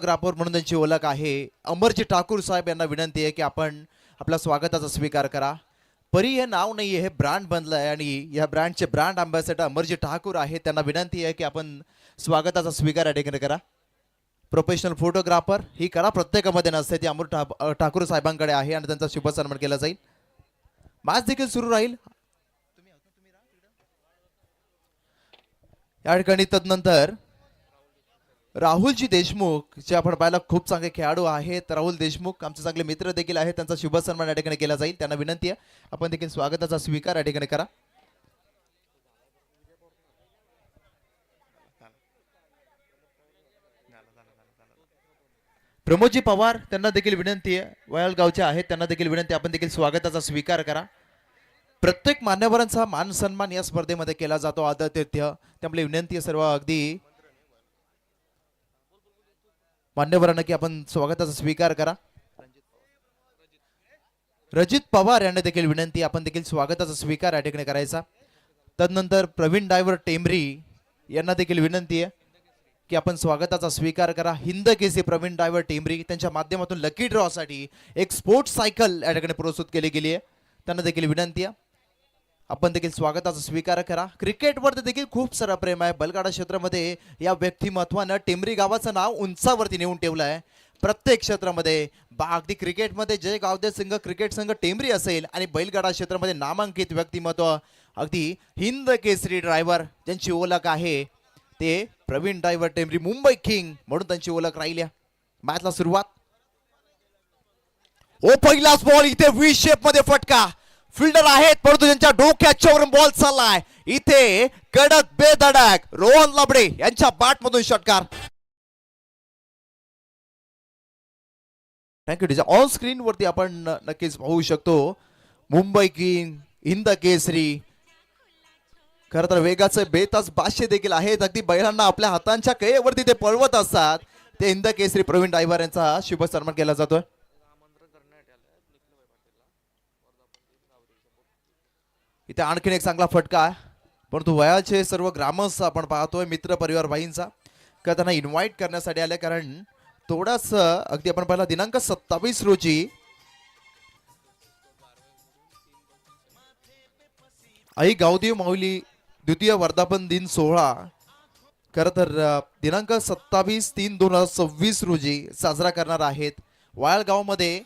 Photographer म्हणून त्यांची ओळख आहे. अमरजी ठाकूर साहेब यांना विनंती आहे की आपण आपल्या स्वागताचा स्वीकार करा. परी हे नाव नाही आहे, हे ब्रँड बनलं आहे आणि या ब्रँडचे ब्रँड अँबॅसेडर अमरजी ठाकूर आहे. त्यांना विनंती आहे की आपण स्वागताचा स्वीकार या ठिकाणी करा. प्रोफेशनल फोटोग्राफर ही कला प्रत्येकामध्ये नसते, ती ठाकूर साहेबांकडे आहे आणि त्यांचा शुभ सन्मान केला जाईल. मॅच देखील सुरू राहील या ठिकाणी. तदनंतर राहुलजी देशमुख जे आपण पाहिला खूप चांगले खेळाडू आहेत. राहुल देशमुख आमचे चांगले मित्र देखील आहेत. त्यांचा शुभ सन्मान या ठिकाणी केला जाईल. त्यांना विनंती आहे आपण देखील स्वागताचा स्वीकार या ठिकाणी करा. प्रमोदजी पवार त्यांना देखील विनंती आहे, वयालगावचे आहेत, त्यांना देखील विनंती आपण देखील स्वागताचा स्वीकार करा. प्रत्येक मान्यवरांचा मान सन्मान या स्पर्धेमध्ये केला जातो आदरातिथ्य. त्यामुळे विनंती आहे सर्व अगदी मान्यवरांना की आपण स्वागताचा स्वीकार करा. रजित पवार यांना देखील विनंती आपण देखील स्वागताचा स्वीकार या ठिकाणी करायचा. तदनंतर प्रवीण डायव्हर टेंबरी यांना देखील विनंती आहे की आपण स्वागताचा स्वीकार करा. हिंद केसी प्रवीण डायव्हर टेंबरी त्यांच्या माध्यमातून लकी ड्रॉ साठी एक स्पोर्ट्स सायकल या ठिकाणी प्रस्तुत केली गेली आहे. त्यांना देखील विनंती आहे आपण देखील स्वागताचा स्वीकार करा. क्रिकेटवरती देखील खूप सारा प्रेम आहे. बैलगाडा क्षेत्रामध्ये या व्यक्तिमत्वानं टेंबरी गावाचं नाव उंचावरती नेऊन ठेवलं आहे. प्रत्येक क्षेत्रामध्ये अगदी क्रिकेटमध्ये जय गावदे संघ क्रिकेट संघ टेंबरी असेल आणि बैलगाडा क्षेत्रामध्ये नामांकित व्यक्तिमत्व अगदी हिंद केसरी ड्रायव्हर ज्यांची ओळख आहे ते प्रवीण ड्रायव्हर टेंबरी मुंबई किंग म्हणून त्यांची ओळख राहिली. मॅचला सुरुवात. ओ पहिलाच बॉल इथे वी शेप मध्ये फटका. फिल्डर आहेत परंतु त्यांच्या डोक्याच्यावरून बॉल चाललाय. इथे कडक बेधडक रोहन लबडे यांच्या बॅट मधून षटकार. Thank you teacher. ऑन स्क्रीन वरती आपण नक्कीच पाहू शकतो मुंबई किंग हिंद केसरी. खर तर वेगाचे बेताज बादशे देखील आहेत. अगदी बैलांना आपल्या हातांच्या कैवरती ते पळवत असतात. ते हिंद केसरी प्रवीण डायव्हर यांचा शुभ सन्मान केला जातोय. इथे आणखीन एक चांगला फटका आहे परंतु वयाचे सर्व ग्रामस्थ आपण पाहतोय मित्र परिवार भाईंचा का त्यांना इन्व्हाइट करण्यासाठी आले. कारण थोडास अगदी आपण पाहिला दिनांक 27 रोजी आई गावदेव माऊली द्वितीय वर्धापन दिन सोहळा खर तर दिनांक 27/3/2026 रोजी साजरा करणार आहेत. वाळगावमध्ये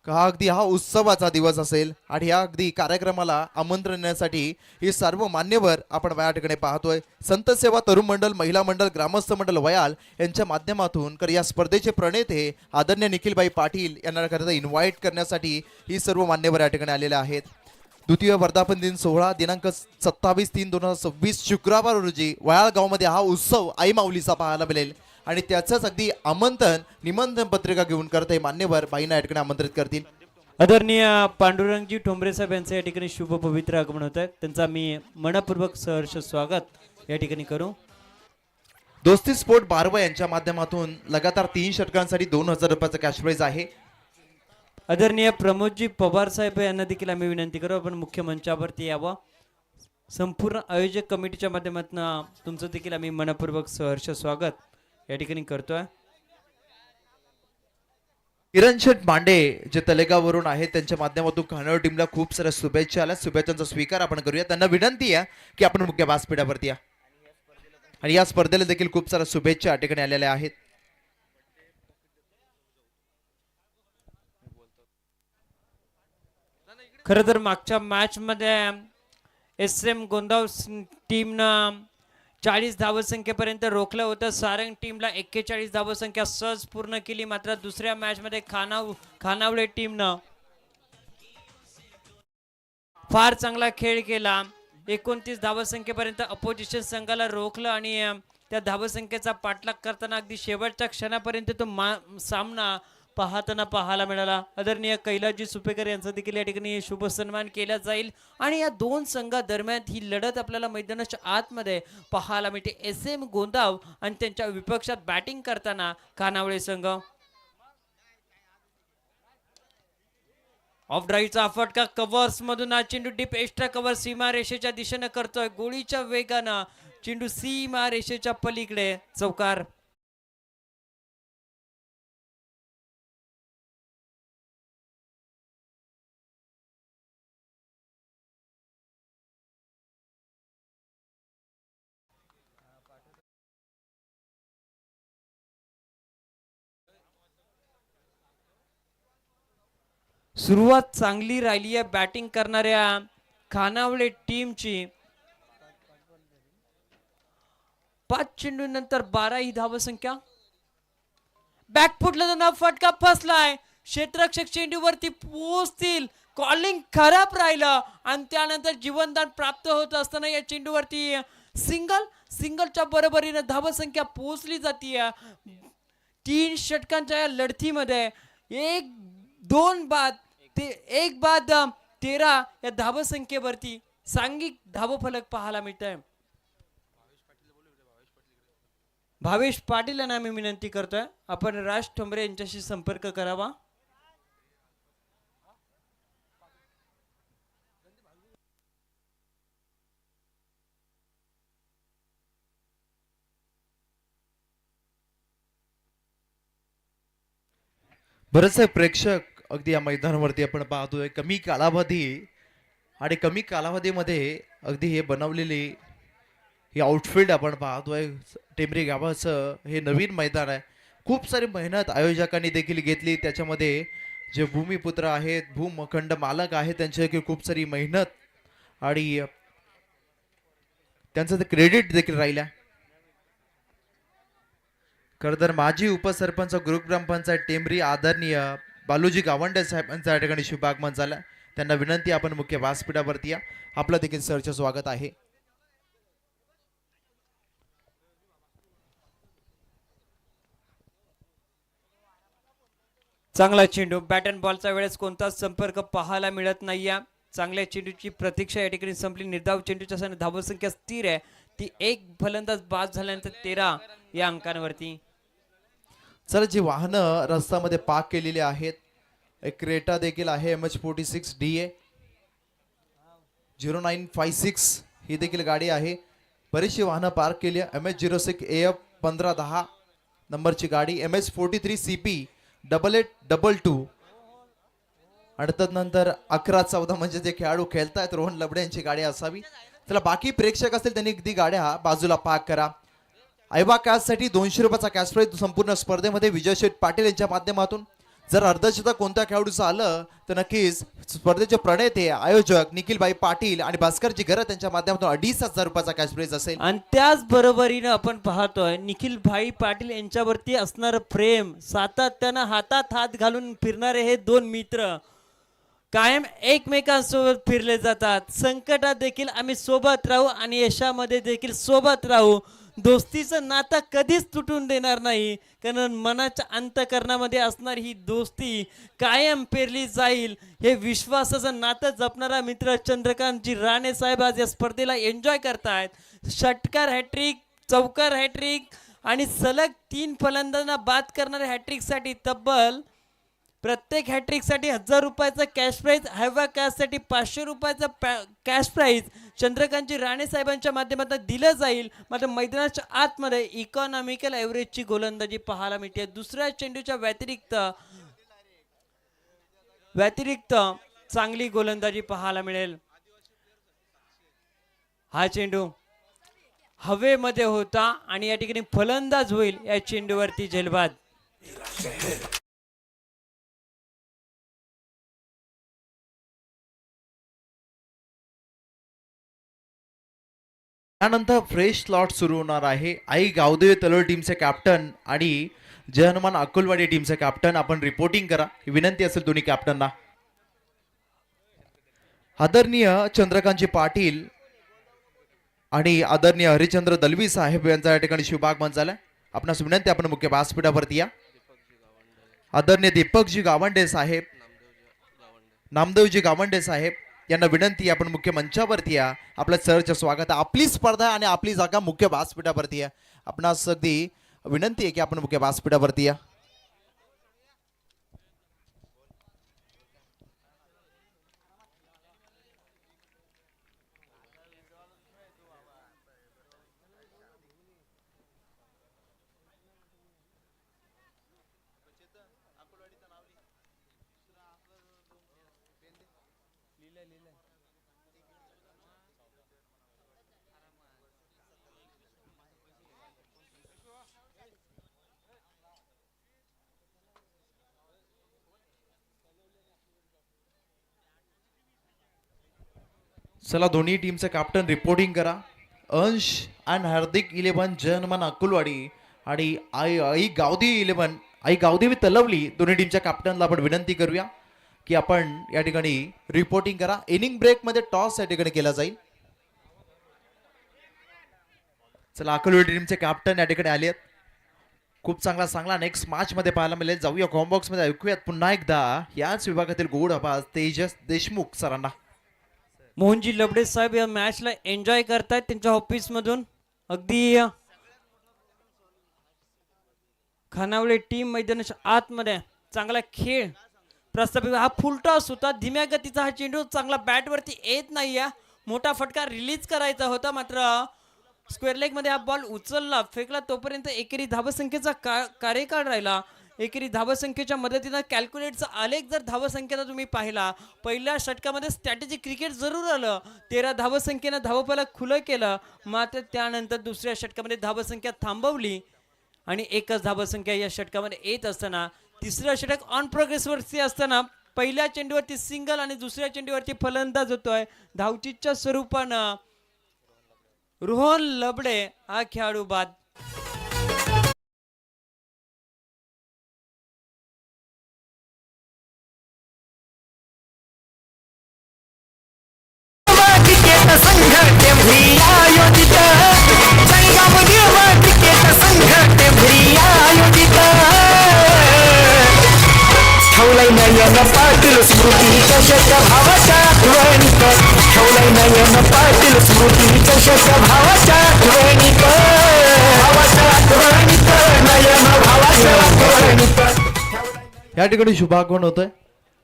अगदी हा उत्सवाचा दिवस असेल आणि या अगदी कार्यक्रमाला आमंत्रण देण्यासाठी हे सर्व मान्यवर आपण या ठिकाणी पाहतोय. संत सेवा तरुण मंडळ महिला मंडळ ग्रामस्थ मंडळ वयाल यांच्या माध्यमातून या स्पर्धेचे प्रणेते आदरणीय निखिलभाई पाटील यांना करता इन्व्हाइट करण्यासाठी ही सर्व मान्यवर या ठिकाणी आलेले आहेत. द्वितीय वर्धापन दिन सोहळा दिनांक 27/3/2026 शुक्रवार रोजी वयाळगावमध्ये हा उत्सव आई माऊलीचा पाहायला मिळेल आणि त्याचंच अगदी आमंत्रण निमंत्रण पत्रिका घेऊन करत हे मान्यवर बाईंना या ठिकाणी आमंत्रित करतील. आदरणीय पांडुरंगजी ठोंबरे साहेब यांचं या ठिकाणी शुभ पवित्र आगमन होत आहे. त्यांचा मी मनपूर्वक सहर्ष स्वागत या ठिकाणी करू. दोस्ती स्पोर्ट बारवा यांच्या माध्यमातून लगातार 3 षटकांसाठी 2000 रुपयाचा कॅश प्राइज आहे. आदरणीय प्रमोदजी पवार साहेब यांना देखील आम्ही विनंती करू आपण मुख्य मंचावरती यावं. संपूर्ण आयोजक कमिटीच्या माध्यमातून तुमचं देखील आम्ही मनपूर्वक सहर्ष स्वागत या ठिकाणी करतोय. किरण शेठ मांडे जे तलेगाववरून आहेत त्यांच्या माध्यमातून खानावळ टीमला खूप साऱ्या शुभेच्छा आल्या. शुभेच्छांचा स्वीकार आपण करूया. त्यांना विनंती आहे की आपण मुख्य व्यासपीठावरती या आणि या स्पर्धेला देखील खूप साऱ्या शुभेच्छा या ठिकाणी आलेल्या आहेत. खरं तर मागच्या मॅच मध्ये SM गोंदाव टीमनं 40 धावसंख्येपर्यंत रोखलं होतं. सारंग टीमला 41 धावसंख्या सहज पूर्ण केली. मात्र दुसऱ्या मॅच मध्ये खानावळे टीमनं फार चांगला खेळ केला. 29 धावसंख्येपर्यंत अपोजिशन संघाला रोखलं आणि त्या धावसंख्येचा पाठलाग करताना अगदी शेवटच्या क्षणापर्यंत तो सामना पाहायला मिळाला. आदरणीय कैलासजी सुपेकर यांचा देखील या ठिकाणी शुभ सन्मान केला जाईल आणि या दोन संघादरम्यान ही लढत आपल्याला मैदानाच्या आतमध्ये पाहायला मिळते. SM गोंदाव आणि त्यांच्या विपक्षात बॅटिंग करताना खानावळे संघ. ऑफ ड्राईव्हचा फटका कव्हर्स मधून चेंडू डीप एक्स्ट्रा कव्हर सीमा रेषेच्या दिशेने करतोय. गोळीच्या वेगानं चेंडू सीमा रेषेच्या पलीकडे चौकार. सुरुवात चांगली राहिली आहे बॅटिंग करणाऱ्या खानावळे टीमची. 5 चेंडूनंतर 12 ही धावसंख्या. बॅकफुटला जाऊन फटका फसलाय. क्षेत्ररक्षक चेंडूवरती पोहोचतील. कॉलिंग खराब राहिलं आणि त्यानंतर जीवनदान प्राप्त होत असताना या चेंडूवरती सिंगलच्या बरोबरीने धावसंख्या पोहोचली जाते. 3 षटकांच्या या लढतीमध्ये 1-2 बाद 13 या धावसंख्येवरती सांघिक धावफलक पाहायला मिळत आहे. भावेश पाटील यांना आम्ही विनंती करतोय आपण राज ठोंबरे यांच्याशी संपर्क करावा. बरेचसे प्रेक्षक अगदी या मैदानावरती आपण पाहतोय. कमी कालावधीमध्ये अगदी हे बनवलेली ही आउटफील्ड आपण पाहतोय. टेंभरी गावाचं हे नवीन मैदान आहे. खूप सारी मेहनत आयोजकांनी देखील घेतली. त्याच्यामध्ये जे भूमिपुत्र आहेत, भूमखंड मालक आहेत, त्यांची देखील खूप सारी मेहनत आणि त्यांचं क्रेडिट देखील राहिलं. खरं तर माजी उपसरपंच गुरुग्रामपंचायत टेंभरी आदरणीय बालूजी गावंडे साहेबांचा या ठिकाणी शुभागमन झाला. त्यांना विनंती आपण मुख्य व्यासपीठावरती या. आपलं देखील सरचं स्वागत आहे. चांगला चेंडू. बॅट अँड बॉलच्या वेळेस कोणताच संपर्क पाहायला मिळत नाहीये. चांगल्या चेंडूची प्रतीक्षा या ठिकाणी संपली. निर्धाव चेंडूच्या सण धावसंख्या स्थिर आहे ती. एक फलंदाज बाद झाल्यानंतर 13 या अंकांवरती. चला, जी वाहनं रस्त्यामध्ये पार्क केलेली आहेत, एक क्रेटा देखील आहे MH46 DA 0956 ही देखील गाडी आहे. बरीचशी वाहनं पार्क केली आहे. MH06 AF 1510 नंबरची गाडी, MH43 CP 8822 आणि तदनंतर 11-14 म्हणजे जे खेळाडू खेळतायत रोहन लबडे यांची गाडी असावी. चला, बाकी प्रेक्षक असतील त्यांनी ती गाड्या बाजूला पार्क करा. आयबा कॅशसाठी 200 रुपयाचा कॅश प्राइज संपूर्ण स्पर्धेमध्ये विजय शेठ पाटील यांच्या माध्यमातून. जर अर्धशतक कोणत्या खेळाडूचं आलं तर नक्कीच स्पर्धेचे प्रणेते आयोजक निखिलभाई पाटील आणि भास्करजी घरत यांच्या माध्यमातून 2,500 रुपयाचा कॅश प्राइज असेल. आणि त्याच बरोबरीनं आपण पाहतोय निखिल भाई पाटील यांच्यावरती असणार प्रेम. सातत्यानं हातात हात घालून फिरणारे हे 2 मित्र कायम एकमेकांसोबत फिरले जातात. संकटात देखील आम्ही सोबत राहू आणि यशामध्ये देखील सोबत राहू. दोस्तीचं नातं कधीच तुटून देणार नाही, कारण मनाच्या अंतःकरणामध्ये असणारी ही दोस्ती कायम पेरली जाईल. हे विश्वासाचं नातं जपणारा मित्र चंद्रकांतजी राणे साहेब आज या स्पर्धेला एन्जॉय करतायत. षटकार हॅट्रिक, चौकार हॅट्रिक आणि सलग 3 फलंदाजांना बाद करणाऱ्या हॅट्रिकसाठी तब्बल प्रत्येक हॅट्रिकसाठी 1000 रुपयाचा कॅश प्राइज, हॅवा कॅशसाठी 500 रुपयाचा कॅश प्राइज चंद्रकांतजी राणे साहेबांच्या माध्यमातून दिलं जाईल. मात्र मैदानाच्या आतमध्ये इकॉनॉमिकल एव्हरेजची गोलंदाजी पाहायला मिळते. दुसऱ्या चेंडूच्या व्यतिरिक्त चांगली गोलंदाजी पाहायला मिळेल. हा चेंडू हवेमध्ये होता आणि या ठिकाणी फलंदाज होईल या चेंडूवरती झेलबाद. त्यानंतर फ्रेश स्लॉट सुरू होणार आहे. आई गावदेवी तलोळ टीमचे कॅप्टन आणि जय हनुमान अकोलवाडी टीमचे कॅप्टन आपण रिपोर्टिंग करा, ही विनंती असेल दोन्ही कॅप्टनना. आदरणीय चंद्रकांतजी पाटील आणि आदरणीय हरिचंद्र दलवी साहेब यांचा या ठिकाणी शुभागमन झालाय. आपणास विनंती आपण मुख्य व्यासपीठावरती या. आदरणीय दीपकजी गावंडे साहेब, नामदेवजी गावंडे साहेब यांना विनंती आपण मुख्य मंचावरती या. आपल्या सरचं स्वागत आहे. आपली स्पर्धा आणि आपली जागा मुख्य व्यासपीठावरती या. आपणास अगदी विनंती आहे की आपण मुख्य व्यासपीठावरती या. चला दोन्ही टीमचे कॅप्टन रिपोर्टिंग करा. अंश अँड हार्दिक 11 जयहनुमान अकुलवाडी आणि आई गावदी 11 आई गावदेवी तलवली दोन्ही टीमच्या कॅप्टनला आपण विनंती करूया की आपण या ठिकाणी रिपोर्टिंग करा. इनिंग ब्रेक मध्ये टॉस या ठिकाणी केला जाईल. चला अकुलवाडी टीमचे कॅप्टन या ठिकाणी आले आहेत. खूप चांगला नेक्स्ट मॅच मध्ये पाहायला मिळेल. जाऊया कॉम्बॉक्स मध्ये ऐकूयात पुन्हा एकदा याच विभागातील गोड आवाज तेजस देशमुख सरांना. मोहनजी लबडे साहेब या मॅचला एन्जॉय करतायत त्यांच्या ऑफिस मधून. अगदी खानावळे टीम मैदानाच्या आतमध्ये चांगला खेळ प्रस्थापित. हा फुल टॉस होता, धीम्या गतीचा हा चेंडू चांगला बॅट वरती येत नाहीये. मोठा फटका रिलीज करायचा होता, मात्र स्क्वेअर लेग मध्ये हा बॉल उचलला फेकला तोपर्यंत एकेरी धावसंख्येचा कार्यकाळ राहिला. एकेरी धावसंख्येच्या मदतीनं कॅल्क्युलेटचा आलेख जर धावसंख्येचा तुम्ही पाहिला, पहिल्या षटकामध्ये स्ट्रॅटेजी क्रिकेट जरूर आलं, 13 धावसंख्येनं धावफलक खुलं केलं, मात्र त्यानंतर दुसऱ्या षटकामध्ये धावसंख्या थांबवली आणि एकच धावसंख्या या षटकामध्ये येत असताना तिसरं षटक ऑन प्रोग्रेस वरती असताना पहिल्या चेंडूवरती सिंगल आणि दुसऱ्या चेंडूवरती फलंदाज होतोय धावचीच्या स्वरूपानं रोहन लबडे हा खेळाडू बाद. ठेवलाय नयन पाटील स्मृती चषक भावाच्या आठवणीत. ठेवलाय नयन पाटील स्मृती चषक भावाच्या आठवणीत. भावाच्या आठवणीत नयन भावाच्या आठवणीत. या ठिकाणी शुभागमन होतंय.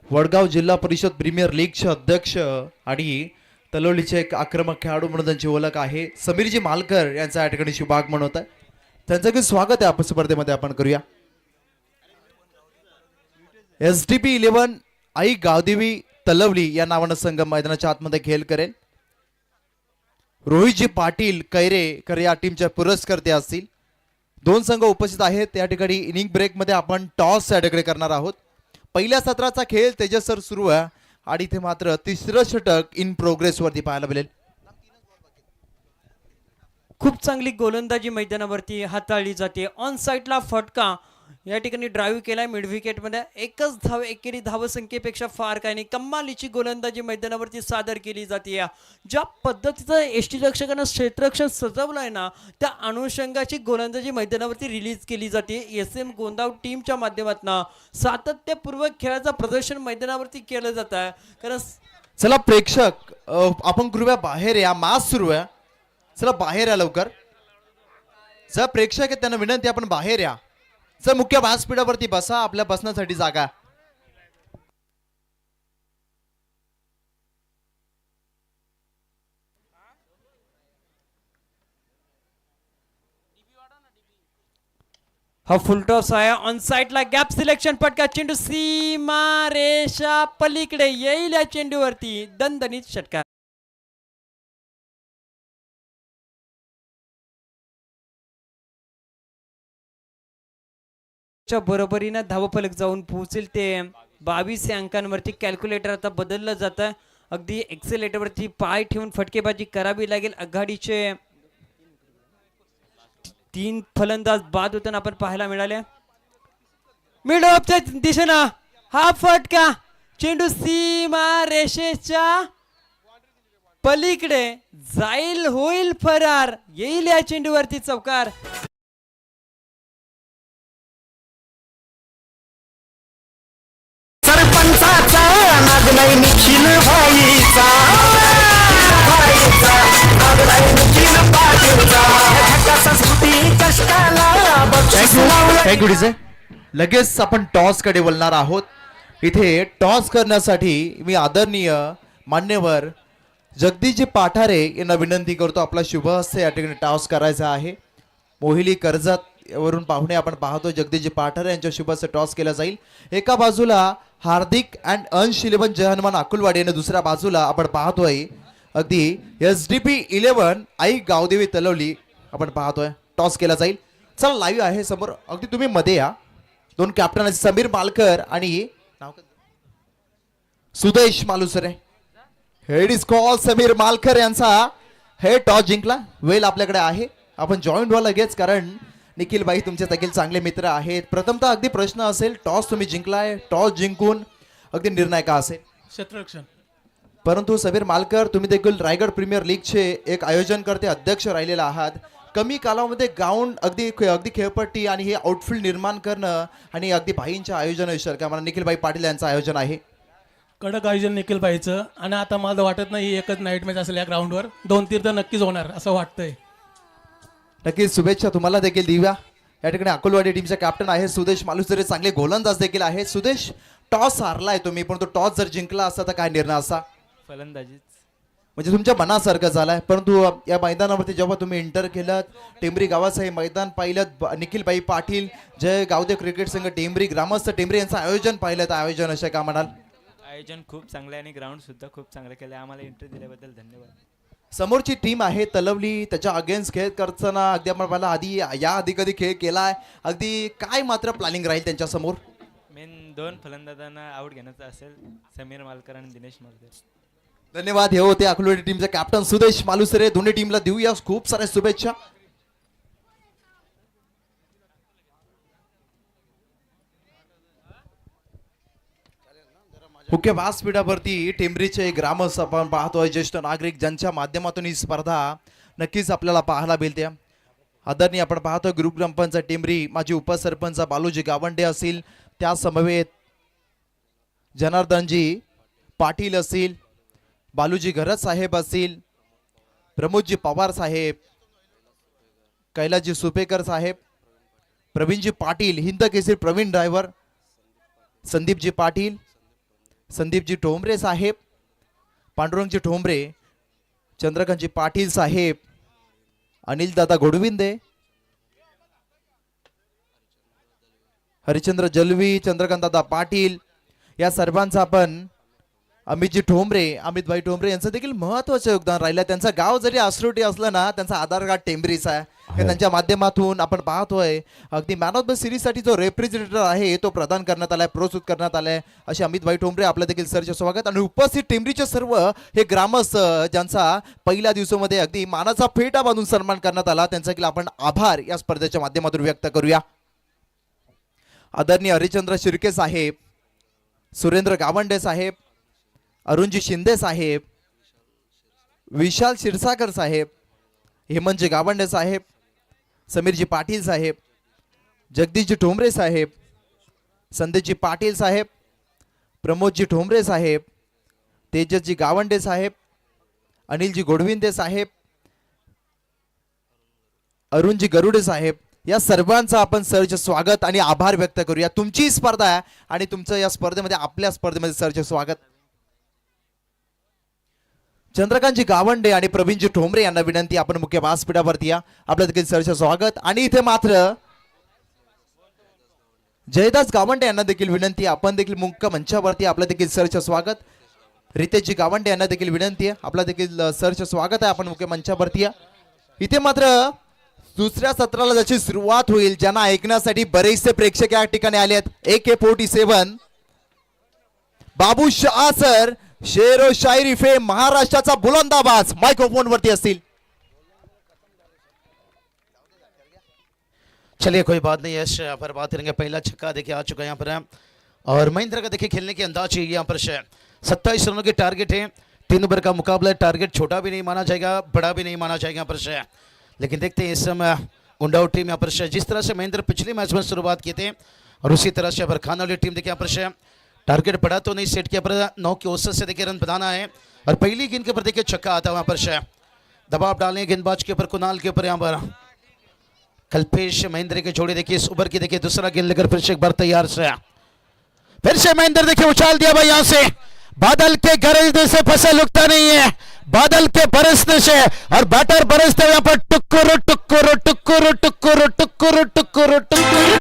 वडगाव जिल्हा परिषद प्रीमियर लीगचे अध्यक्ष आणि तलोलीचे एक आक्रमक खेळाडू म्हणून त्यांची ओळख आहे समीरजी मालकर यांचं या ठिकाणी शुभागमन होत आहे. त्यांचं काही स्वागत आहे आपण स्पर्धेमध्ये आपण करूया. SDP 11 आई गावदेवी तलवली या नावानं संघ मैदानाच्या आतमध्ये खेळ करेल. रोहितजी पाटील कैरेकर या टीमच्या पुरस्कर्ते असतील. दोन संघ उपस्थित आहेत या ठिकाणी. इनिंग ब्रेक मध्ये आपण टॉस या ठिकाणी करणार आहोत. पहिल्या सत्राचा खेळ तेजसर सुरू आहे आणि इथे मात्र तिसरं षटक इन प्रोग्रेस वरती पाहायला मिळेल. खूप चांगली गोलंदाजी मैदानावरती हाताळली जाते. ऑन साईडला फटका या ठिकाणी ड्राईव्ह केलाय मिड विकेट मध्ये. एकच धाव एकेरी धावसंख्येपेक्षा फार काही नाही. कमालीची गोलंदाजी मैदानावरती सादर केली जाते. ज्या पद्धतीचं यष्टीरक्षकांना क्षेत्ररक्षण सजवलंय ना, त्या अनुषंगाची गोलंदाजी मैदानावरती रिलीज केली जाते. SM गोंदाव टीमच्या माध्यमातून सातत्यपूर्वक खेळाचं प्रदर्शन मैदानावरती केलं जात आहे. कारण चला प्रेक्षक आपण करूया बाहेर या. मॅच सुरू आहे. चला बाहेर या लवकर. जर प्रेक्षक आहेत त्यांना विनंती आपण बाहेर या. सर मुख्य व्यासपीठावरती बसा, आपल्या बसण्यासाठी जागा. हा फुल टॉस आहे. ऑन साईडला गॅप सिलेक्शन फटका. चेंडू सीमा रेषा पलीकडे येईल या चेंडूवरती दणदणीत षटकार. बरोबरीनं धावफलक जाऊन पोहोचेल ते 22 अंकांवरती. कॅल्क्युलेटर आता बदललं जात आहे. अगदी एक्सेलेटरवरती पाय ठेवून फटकेबाजी करावी लागेल. आघाडीचे 3 फलंदाज बाद होताना आपण पाहायला मिळाले. मिड ऑफच्या दिशेनं हा फटका. चेंडू सीमा रेषेच्या पलीकडे जाईल, होईल फरार, येईल या चेंडूवरती चौकार. सरपंचाचा नाद नाही निखिल व्हायचा. Thank you DJ. लगेच आपण टॉस कडे वळणार आहोत. इथे टॉस करण्यासाठी मी आदरणीय मान्यवर जगदीशजी पाठारे यांना विनंती करतो. आपला शुभ हस्ते या ठिकाणी टॉस करायचा आहे. मोहिली कर्जत वरून पाहुणे आपण पाहतो. जगदीशजी पाठारे यांच्या शुभ हस्ते टॉस केला जाईल. एका बाजूला हार्दिक अँड अंश 11 जयहनुमान अकुलवाडी आणि दुसऱ्या बाजूला आपण पाहतोय अगदी SDP 11 आई गावदेवी तलवली आपण पाहतोय. टॉस केला जाईल. चला लाईव्ह आहे समोर. अगदी तुम्ही मध्ये या. दोन कॅप्टन समीर मालकर आणि नाव Sudesh Malusare. Head is call Sameer Malkar यांचा हे टॉस जिंकला. वेल आपल्याकडे आहे, आपण जॉईंट व्हा लगेच, कारण निखिल भाई तुमचे देखील चांगले मित्र आहेत. प्रथमतः अगदी प्रश्न असेल, टॉस तुम्ही जिंकलाय, टॉस जिंकून अगदी निर्णय का असेल? क्षेत्ररक्षण. परंतु समीर मालकर, तुम्ही देखील रायगड प्रीमियर लीगचे एक आयोजन करते अध्यक्ष राहिलेला आहात. कमी कालावधीमध्ये ग्राउंड अगदी अगदी खेळपट्टी आणि हे आउटफील्ड निर्माण करणं आणि अगदी भाईंच्या आयोजन विषय का मला निखिल भाई पाटील यांचं आयोजन आहे. कडक आयोजन निखिल पाहिजे. आणि आता मला वाटत नाही ही एकच नाईट मॅच असेल या ग्राउंडवर, 2-3 तर नक्कीच होणार असं वाटतंय. नक्कीच शुभेच्छा तुम्हाला देखील दिव्या. या ठिकाणी अकोलवाडी टीमचे कॅप्टन आहे सुदेश मालुसरे, चांगले गोलंदाज देखील आहेत. सुदेश, टॉस हारलाय तुम्ही, पण तो टॉस जर जिंकला असता तर काय निर्णय असा? फलंदाजीच. म्हणजे तुमच्या मनासारखं झालाय. परंतु या मैदानावरती जेव्हा तुम्ही एंटर केलं, टेंबरी गावाचं हे मैदान पाहिलं, निखिल भाई पाटील, जय गावदेव क्रिकेट संघ टेंबरी, ग्रामस्थ टेंबरी यांचं आयोजन पाहिलं, तर आयोजन असे का म्हणाल? आयोजन खूप चांगलं आहे आणि ग्राउंड सुद्धा खूप चांगलं केलं. आम्हाला इंटरव्ह्यू दिल्याबद्दल धन्यवाद. समोरची टीम आहे तलवली, त्याच्या अगेन्स्ट खेळ करताना अगदी आपण मला आधी या आधी कधी खेळ केलाय, अगदी काय मात्र प्लॅनिंग राहील त्यांच्या समोर? मेन 2 फलंदाजांना आउट घेण्याचं असेल, समीर मालकर आणि दिनेश मालकर. धन्यवाद. हे होते अकोलवाडी टीमचे कॅप्टन सुदेश मालुसरे. दोन्ही टीमला देऊया खूप साऱ्या शुभेच्छा. मुख्य व्यासपीठावरती टेंबरीचे ग्रामस्थ आपण पाहतोय, ज्येष्ठ नागरिक ज्यांच्या माध्यमातून ही स्पर्धा नक्कीच आपल्याला पाहायला मिळते. आदरणीय आपण पाहतोय ग्रुप ग्रामपंचायत टेंबरी माजी उपसरपंच बालूजी गावंडे असतील, त्या समवेत जनार्दनजी पाटील असतील, बालूजी घरत साहेब असतील, प्रमोदजी पवार साहेब, कैलासजी सुपेकर साहेब, प्रवीणजी पाटील, हिंद केसरी प्रवीण ड्रायव्हर, संदीपजी पाटील, संदीपजी ठोंबरे साहेब, पांडुरंगजी ठोंबरे, चंद्रकांतजी पाटील साहेब, अनिलदादा घोडविंदे, हरिचंद्र जलवी, चंद्रकांतदादा पाटील, या सर्वांचा आपण अमितजी ठोंबरे, अमितभाई ठोंबरे यांचं देखील महत्वाचं योगदान राहिलं. त्यांचं गाव जरी आसरोटी असलं ना, त्यांचा आधार कार्ड टेंबरीचा आहे. हे त्यांच्या माध्यमातून आपण पाहतोय अगदी मॅन ऑफ द सिरीज साठी जो रिप्रेझेंटेटिव्ह आहे तो प्रदान करण्यात आलाय, प्रोत्साहित करण्यात आलाय. असे अमितभाई ठोंबरे आपलं देखील सरचे स्वागत. आणि उपस्थित टेंबरीचे सर्व हे ग्रामस्थ ज्यांचा पहिल्या दिवसामध्ये अगदी मानाचा फेटा बांधून सन्मान करण्यात आला, त्यांचा देखील आपण आभार या स्पर्धेच्या माध्यमातून व्यक्त करूया. आदरणीय हरिचंद्र शिर्के साहेब, सुरेंद्र गावंडे साहेब, अरुणजी शिंदे साहेब, विशाल क्षीरसागर साहेब, हेमंतजी गावंडे साहेब, समीरजी पाटील साहेब, जगदीशजी ठोंबरे साहेब, संदेशजी पाटील साहेब, प्रमोदजी ठोंबरे साहेब, तेजसजी गावंडे साहेब, अनिलजी गोडविंदे साहेब, अरुणजी गरुडे साहेब, या सर्वांचं आपण सरचे स्वागत आणि आभार व्यक्त करूया. तुमची स्पर्धा आहे आणि तुमचं या स्पर्धेमध्ये आपल्या स्पर्धेमध्ये सरचे स्वागत. चंद्रकांतजी गावंडे आणि प्रवीणजी ठोंबरे यांना विनंती, आपण मुख्य व्यासपीठावरती या, आपलं देखील सरचे स्वागत. आणि इथे मात्र जयदास गावंडे यांना देखील विनंती, आपण देखील मुख्य मंचावरती, आपलं देखील सरचे स्वागत. रितेशजी गावंडे यांना देखील विनंती आहे, आपलं देखील सरचे स्वागत आहे, आपण मुख्य मंचावरती या. इथे मात्र दुसऱ्या सत्राला ज्याची सुरुवात होईल, ज्यांना ऐकण्यासाठी बरेचसे प्रेक्षक या ठिकाणी आले आहेत. AK-47 बाबू शाह सर, शेरो शायरी फे महाराष्ट्राचा बुलंदाबाज मायक्रोफोन वरती असतील. चलिए कोई बात नहीं, यश यहाँ पर बात करेंगे. पहला छक्का देखिए आ चुका है यहाँ पर, और महेंद्र का देखिए खेलने के अंदाज चाहिए यहाँ पर 27 रनों की टारगेट है. 3 ओवर का मुकाबला है, टारगेट छोटा भी नहीं माना जाएगा, बड़ा भी नहीं माना जाएगा यहाँ पर. लेकिन देखते हैं इस समय गुंडाऊ टीम यहाँ पर जिस तरह से महेंद्र पिछले मैच में शुरुआत किए थे, और उसी तरह से यहाँ पर खाना वाली टीम देखिए यहाँ पर टारगेट बड़ा तो नहीं सेट किया, पर 9 के औसत से देखिए रन बनाना है. और पहली गेंद के ऊपर देखिए छक्का आता है वहाँ पर. दबाव डालें गेंदबाज के ऊपर, कुणाल के ऊपर, यहाँ पर कल्पेश महेंद्र के जोड़ी देखिए इस ओवर की देखिए दूसरा गेंद लेकर फिर से एक बार तैयार से, फिर से महेंद्र देखिए उछाल दिया भाई यहाँ से. बादल के गरजने से फसल उगता नहीं है, बादल के बरसने से, और बैटर बरसते यहाँ पर टुक्कुर टुक्कुर टुक्कुर टुक्कुर टुक्कुर टुक्कुर टुक्कुर.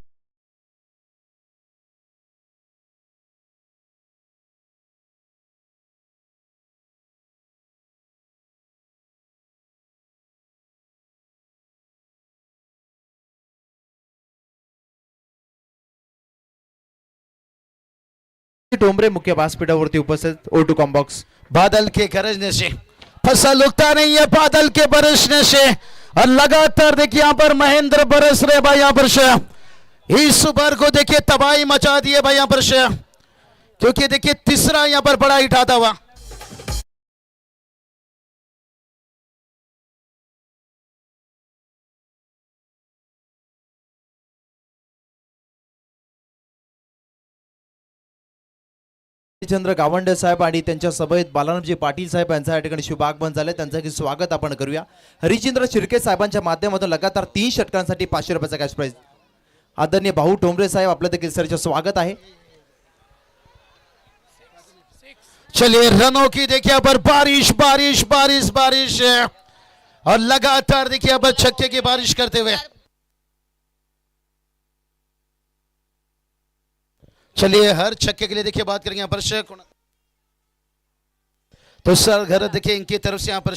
ठोंबरे मुख्य व्यासपीठावरती उपस्थित. O2 कॉम्बॉक्स बादल के गरजने से फसल उगता नहीं है, बादल के बरसने से। और लगातार देखिए यहाँ पर महेंद्र बरस रहे भाई यहाँ पर से। इस ओवर को देखिए तबाही मचा दिए भाई यहाँ पर से, क्योंकि देखिए तीसरा यहाँ पर बड़ा हिट आता हुआ। चंद्र गावंडे साहेब आणि त्यांच्या सभेत बालारामजी पाटील साहेब यांचं या ठिकाणी शुभागमन झाले, त्यांचं स्वागत आपण करूया। हरिचंद्र शिर्के साहेबांच्या माध्यमातून लगातार 3 षटकांसाठी 500 रुपयाचा कॅश प्राइज। आदरणीय भाऊ टोंबरे साहेब आपलं देखील सरचे स्वागत आहे। चलिए रनों की देखिए पर बारिश बारिश बारिश बारिश और लगातार देखिए अब छक्के की बारिश करते हुए। चलिए हर छक्के के लिए देखिए बात करेंगे यहाँ पर से। तो सर घर देखिए इनकी तरफ से यहाँ पर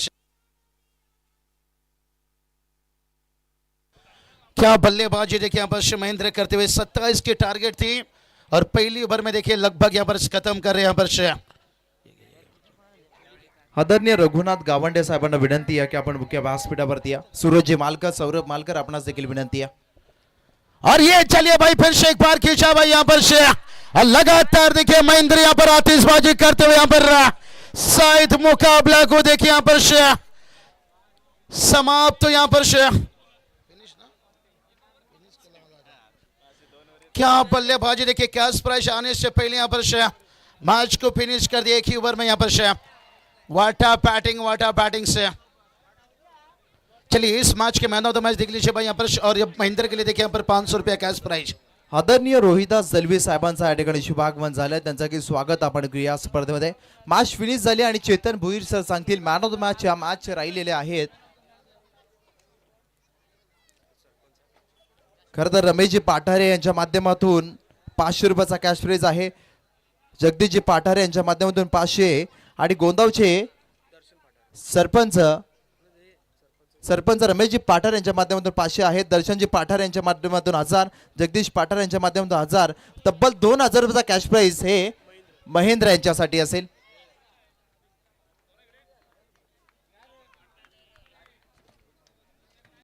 क्या बल्लेबाजी देखिए यहाँ पर से महेंद्र करते हुए। 27 की टारगेट थी और पहली ओवर में देखिए लगभग यहाँ पर खत्म कर रहे हैं यहाँ पर से। आदरणीय रघुनाथ गावंडे साहेबांना विनंती आहे की आपण मुख्य व्यासपीठावरती या। सूरजजी मालकर, सौरभ मालकर आपणास देखील विनंती आहे। और ये चलिए भाई फिर से एक बार खींचा भाई यहाँ पर से। और लगातार देखिए महेंद्र यहाँ पर आतिशबाजी करते हुए यहाँ पर शायद मुकाबला को देखिए यहाँ पर से समाप्त। तो यहाँ पर से क्या बल्लेबाजी देखिए कैश प्राइस आने से पहले यहाँ पर से मैच को फिनिश कर दिया एक ही ओवर में यहाँ पर से। वाटा बैटिंग से। चलिए इस मैच के मैन ऑफ द मैच देख लीजिए भाई यहाँ पर। और महेंद्र के लिए देखिए यहाँ पर 500 रुपया कैश प्राइज। आदरणीय रोहिदास दलवी साहेबांचं या ठिकाणी शुभागमन झालंय, त्यांचं की स्वागत आपण करूया स्पर्धेमध्ये। मॅच फिनिश झाली आणि चेतन भुईर सर सांगतील मॅन ऑफ द मॅच या मॅच राहिलेले आहेत। खरं तर रमेशजी पाठारे यांच्या माध्यमातून 500 रुपयाचा कॅश प्राइज आहे। जगदीशजी पाठारे यांच्या माध्यमातून 500 आणि गोंदावचे सरपंच रमेशजी पाठार यांच्या माध्यमातून 500 आहेत। दर्शनजी पाठार यांच्या माध्यमातून 1000, जगदीश पाठार यांच्या माध्यमातून 1000, तब्बल 2000 रुपयाचा कॅश प्राइज हे महेंद्र यांच्यासाठी असेल।